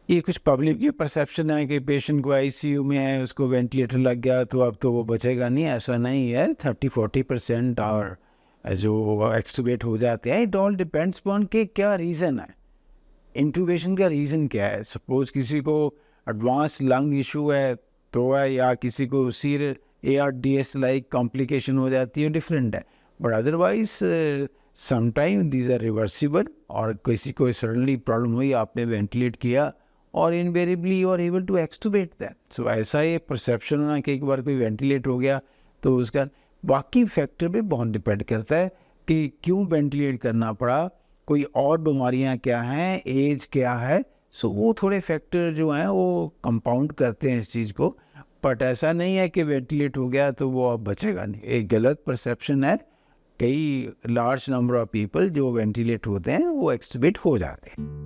ये कुछ पब्लिक की परसेप्शन है कि पेशेंट को आईसीयू में है, उसको वेंटिलेटर लग गया तो अब तो वो बचेगा नहीं, ऐसा नहीं है। 30-40% और जो एक्सटुबेट हो जाते हैं। इट ऑल डिपेंड्स अपॉन कि क्या रीज़न है, इंटूबेशन का रीज़न क्या है। सपोज किसी को एडवांस लंग इशू है तो है, या किसी को सीरियस ARDS लाइक कॉम्प्लिकेशन हो जाती है, डिफरेंट है। But otherwise sometime these are reversible, और किसी को सडनली प्रॉब्लम हुई, आपने वेंटिलेट किया और invariably you are able to extubate that. So ऐसा ये परसेप्शन होना कि एक बार कोई वेंटिलेट हो गया तो उसका बाकी फैक्टर पे बहुत डिपेंड करता है कि क्यों वेंटिलेट करना पड़ा, कोई और बीमारियां क्या हैं, एज क्या है। सो वो थोड़े फैक्टर जो हैं वो कंपाउंड करते हैं इस चीज़ को। बट ऐसा नहीं है कि वेंटिलेट हो गया तो वो अब बचेगा नहीं, एक गलत परसेप्शन है। कई लार्ज नंबर ऑफ पीपल जो वेंटिलेट होते हैं वो एक्सटुबेट हो जाते हैं।